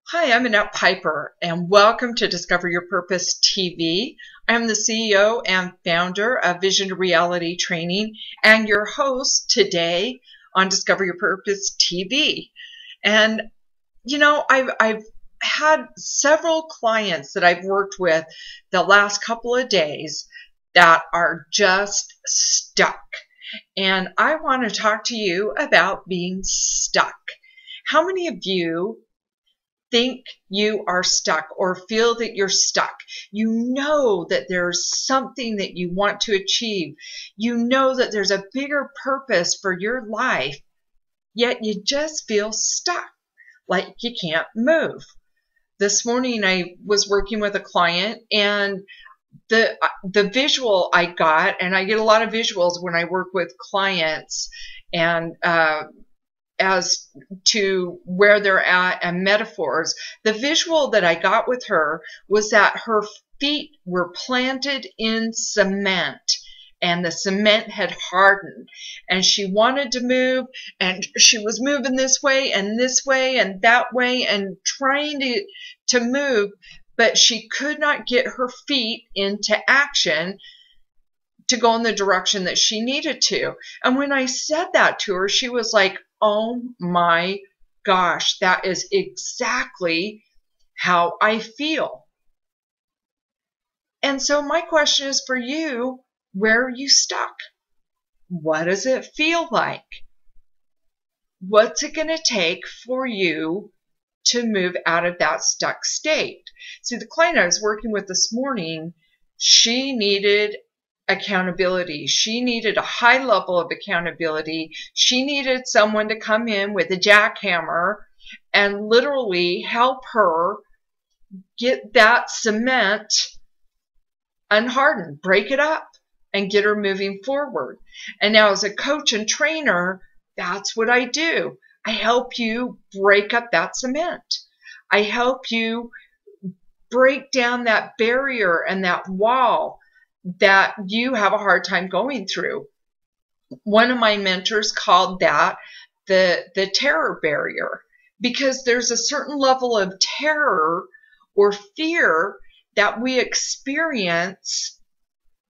Hi, I'm Annette Piper, and welcome to Discover Your Purpose TV. I'm the CEO and founder of Vision to Reality Training and your host today on Discover Your Purpose TV. And, I've had several clients that I've worked with the last couple of days that are just stuck. And I want to talk to you about being stuck. How many of you think you are stuck or feel that you're stuck? You know that there's something that you want to achieve. You know that there's a bigger purpose for your life, yet you just feel stuck, like you can't move. This morning I was working with a client, and the visual I got, and I get a lot of visuals when I work with clients, and as to where they're at and metaphors. The visual that I got with her was that her feet were planted in cement, and the cement had hardened, and she wanted to move, and she was moving this way and that way and trying to move, but she could not get her feet into action to go in the direction that she needed to. And when I said that to her, she was like, oh my gosh, that is exactly how I feel. And so my question is for you, where are you stuck? What does it feel like? What's it going to take for you to move out of that stuck state? See, the client I was working with this morning, she needed accountability. She needed a high level of accountability. She needed someone to come in with a jackhammer and literally help her get that cement unhardened, break it up, and get her moving forward. And now as a coach and trainer, that's what I do. I help you break up that cement. I help you break down that barrier and that wall that you have a hard time going through. One of my mentors called that the terror barrier, because there's a certain level of terror or fear that we experience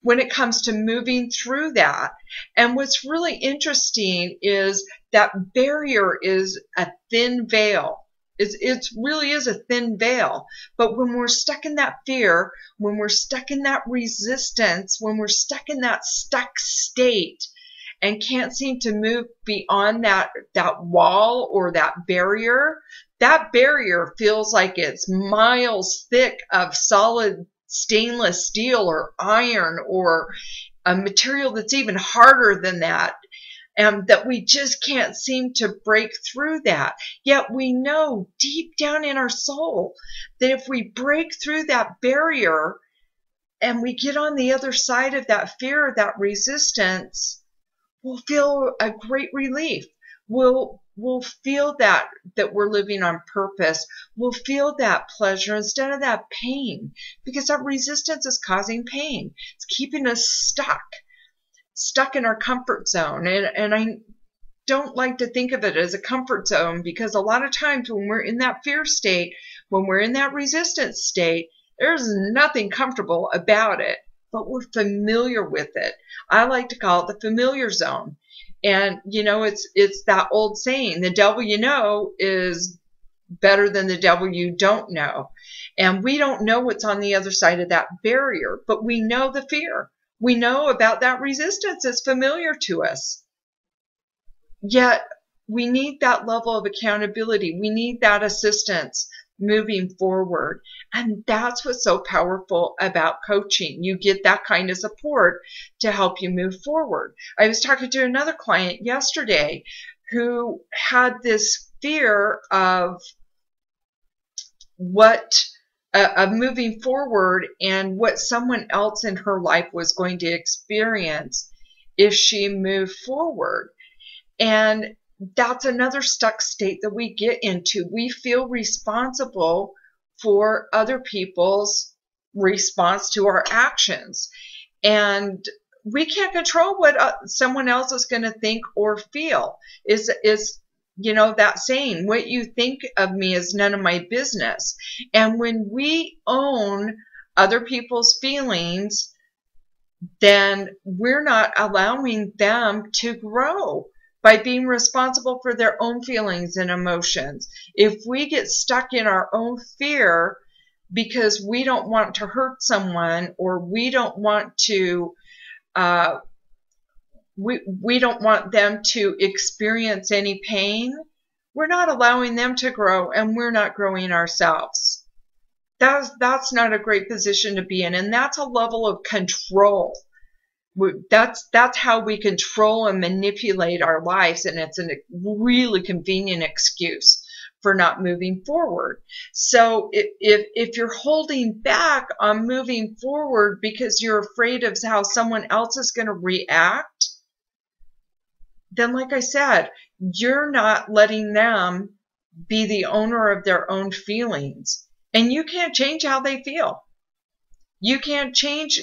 when it comes to moving through that. And what's really interesting is that barrier is a thin veil. It really is a thin veil. But when we're stuck in that fear, when we're stuck in that resistance, when we're stuck in that stuck state and can't seem to move beyond that wall or that barrier feels like it's miles thick of solid stainless steel or iron or a material that's even harder than that. And that we just can't seem to break through that. Yet we know deep down in our soul that if we break through that barrier and we get on the other side of that fear, that resistance, we'll feel a great relief. We'll feel that we're living on purpose. We'll feel that pleasure instead of that pain, because that resistance is causing pain. It's keeping us stuck in our comfort zone. And I don't like to think of it as a comfort zone, because a lot of times when we're in that fear state, when we're in that resistance state, there's nothing comfortable about it, but we're familiar with it. I like to call it the familiar zone. And it's that old saying, the devil you know is better than the devil you don't know. And we don't know what's on the other side of that barrier, but we know the fear. We know about that resistance. It's familiar to us. Yet we need that level of accountability. We need that assistance moving forward. And that's what's so powerful about coaching. You get that kind of support to help you move forward. I was talking to another client yesterday who had this fear of moving forward and what someone else in her life was going to experience if she moved forward. And that's another stuck state that we get into. We feel responsible for other people's response to our actions. And we can't control what someone else is going to think or feel. Is that saying, what you think of me is none of my business. And when we own other people's feelings, then we're not allowing them to grow by being responsible for their own feelings and emotions. If we get stuck in our own fear because we don't want to hurt someone, or we don't want to we don't want them to experience any pain, we're not allowing them to grow, and we're not growing ourselves. That's not a great position to be in, and that's a level of control. That's how we control and manipulate our lives, and it's a really convenient excuse for not moving forward. So if you're holding back on moving forward because you're afraid of how someone else is going to react, then, like I said, you're not letting them be the owner of their own feelings. And you can't change how they feel. You can't change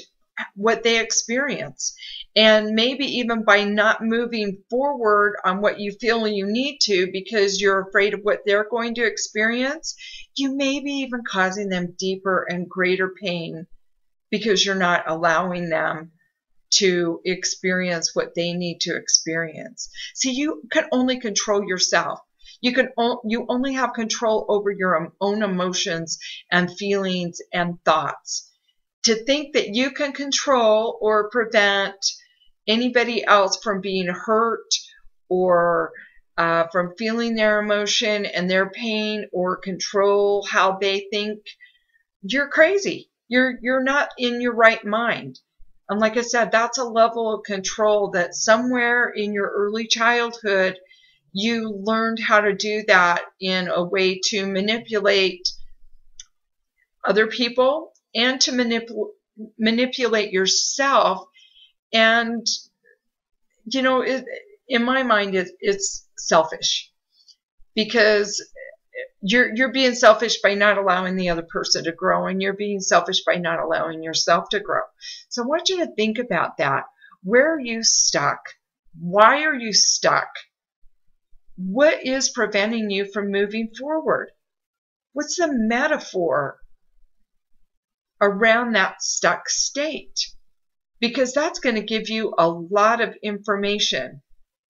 what they experience. And maybe even by not moving forward on what you feel you need to because you're afraid of what they're going to experience, you may be even causing them deeper and greater pain because you're not allowing them to experience what they need to experience. See, you can only control yourself. You only have control over your own emotions and feelings and thoughts. To think that you can control or prevent anybody else from being hurt or from feeling their emotion and their pain, or control how they think, you're crazy. You're not in your right mind. And like I said, that's a level of control that somewhere in your early childhood, you learned how to do that in a way to manipulate other people and to manipulate yourself. And, in my mind, it's selfish, because you're being selfish by not allowing the other person to grow, and you're being selfish by not allowing yourself to grow. So I want you to think about that. Where are you stuck? Why are you stuck? What is preventing you from moving forward? What's the metaphor around that stuck state? Because that's going to give you a lot of information.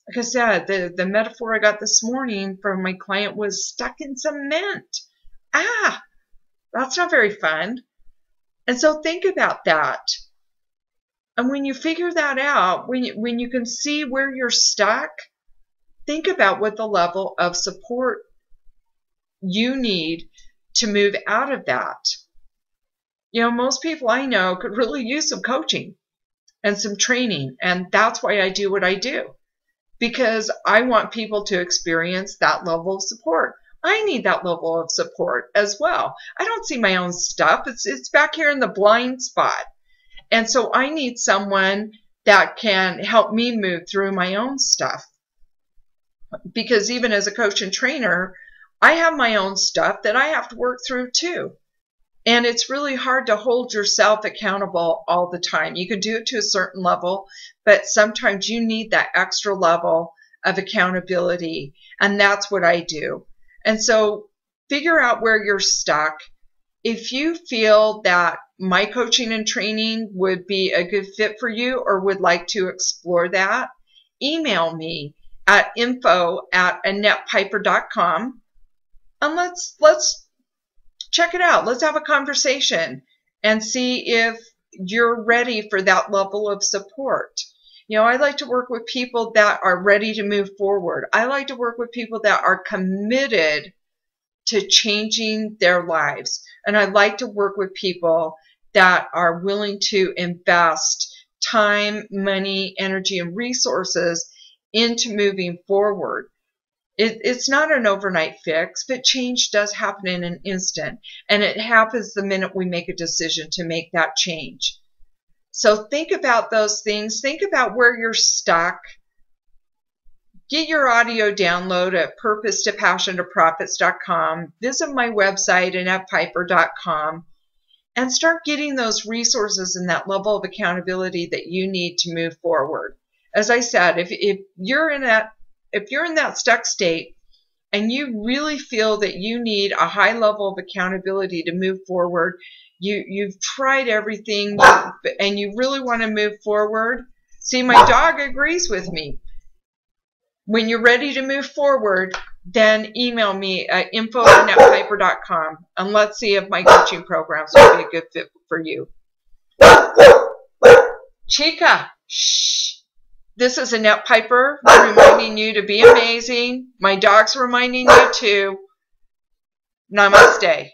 Like I said, the metaphor I got this morning from my client was stuck in cement. That's not very fun. And so think about that. And when you figure that out, when you can see where you're stuck, think about what the level of support you need to move out of that. Most people I know could really use some coaching and some training, and that's why I do what I do. Because I want people to experience that level of support. I need that level of support as well. I don't see my own stuff. It's back here in the blind spot. And so I need someone that can help me move through my own stuff. Because even as a coach and trainer, I have my own stuff that I have to work through too. And it's really hard to hold yourself accountable all the time. You can do it to a certain level, but sometimes you need that extra level of accountability. And that's what I do. And so figure out where you're stuck. If you feel that my coaching and training would be a good fit for you, or would like to explore that, email me at info@annettepiper.com, and let's check it out. Let's have a conversation and see if you're ready for that level of support. I like to work with people that are ready to move forward. I like to work with people that are committed to changing their lives. And I like to work with people that are willing to invest time, money, energy, and resources into moving forward. It's not an overnight fix, but change does happen in an instant. And it happens the minute we make a decision to make that change. So think about those things. Think about where you're stuck. Get your audio download at purpose-to-passion-to-profits.com. Visit my website, AnnettePiper.com, and start getting those resources and that level of accountability that you need to move forward. As I said, if you're in that stuck state, and you really feel that you need a high level of accountability to move forward, you've tried everything, and you really want to move forward. See, my dog agrees with me. When you're ready to move forward, then email me at info@annettepiper.com, and let's see if my coaching programs will be a good fit for you. Chica, shh. This is Annette Piper reminding you to be amazing. My dog's reminding you too. Namaste.